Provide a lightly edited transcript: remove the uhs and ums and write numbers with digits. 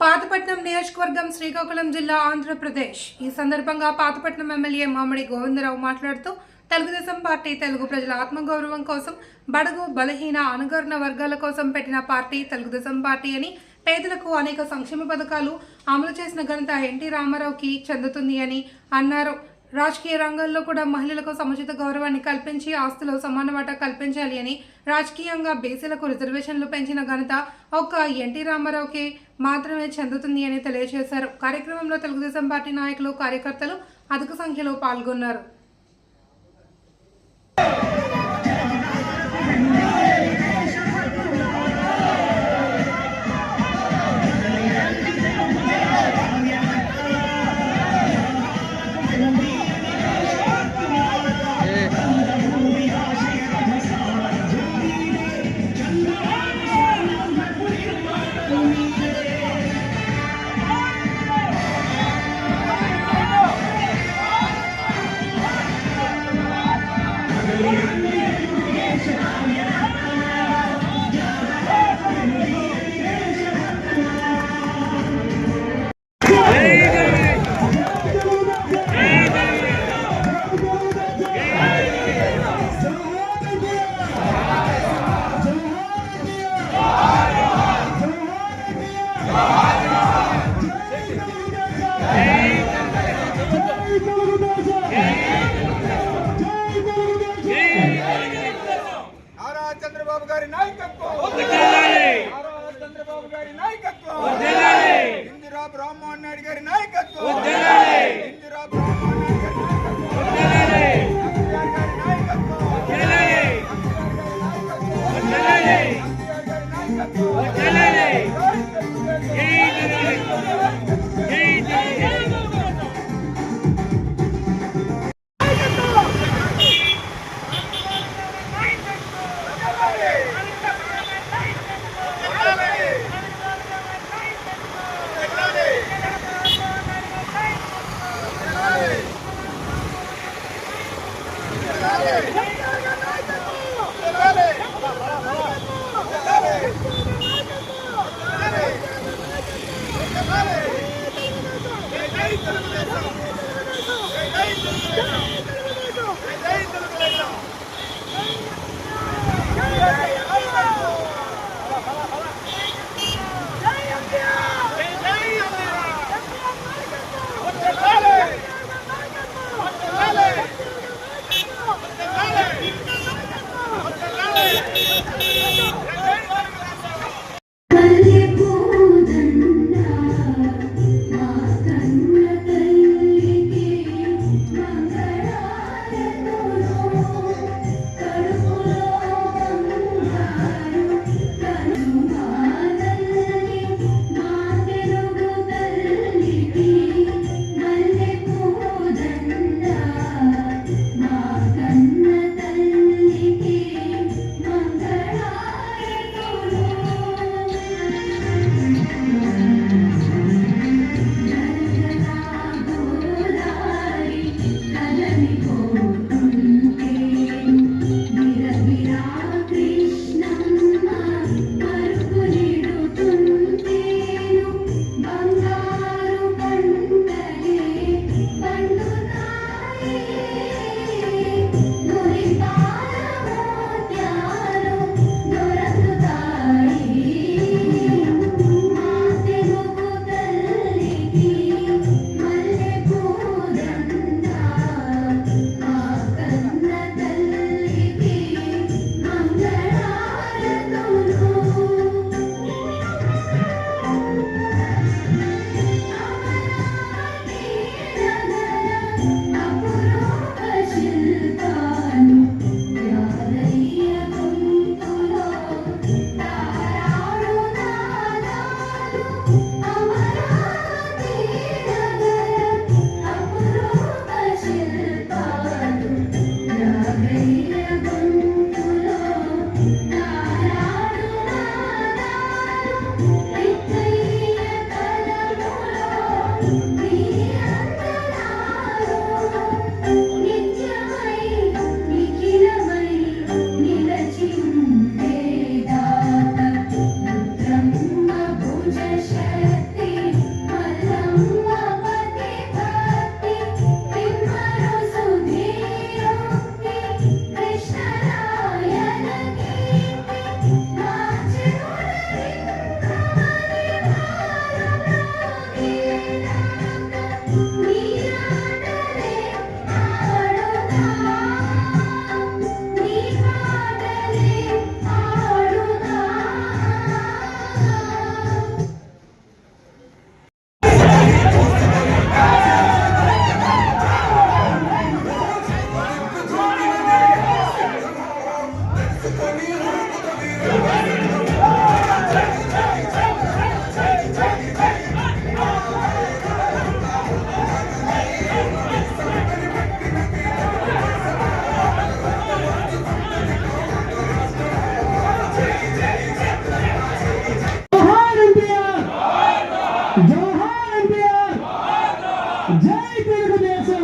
పాతపట్నం నియోజకవర్గం శ్రీకాకుళం జిల్లా ఆంధ్రప్రదేశ్. ఈ సందర్భంగా పాతపట్నం ఎమ్మెల్యే మామిడి గోవిందరావు మాట్లాడుతూ తెలుగుదేశం పార్టీ తెలుగు ప్రజల ఆత్మగౌరవం కోసం, బడుగు బలహీన అణగారిన వర్గాల కోసం పెట్టిన పార్టీ తెలుగుదేశం పార్టీ అని, పేదలకు అనేక సంక్షేమ పథకాలు అమలు చేసిన ఘనత ఎన్టీ రామారావుకి చెందుతుంది అని అన్నారు. రాజకీయ రంగంలో కూడా మహిళలకు సముచిత గౌరవాన్ని కల్పించి ఆస్తులో సమాన వాటా కల్పించాలి అని, రాజకీయంగా బీసీలకు రిజర్వేషన్లు పెంచిన ఘనత ఒక్క ఎన్టీ రామారావుకి మాత్రమే చెందుతుంది అని తెలియజేశారు. కార్యక్రమంలో తెలుగుదేశం పార్టీ నాయకులు, కార్యకర్తలు అధిక సంఖ్యలో పాల్గొన్నారు. జోహార్ ఎన్టీఆర్, జై తెలుగుదేశం,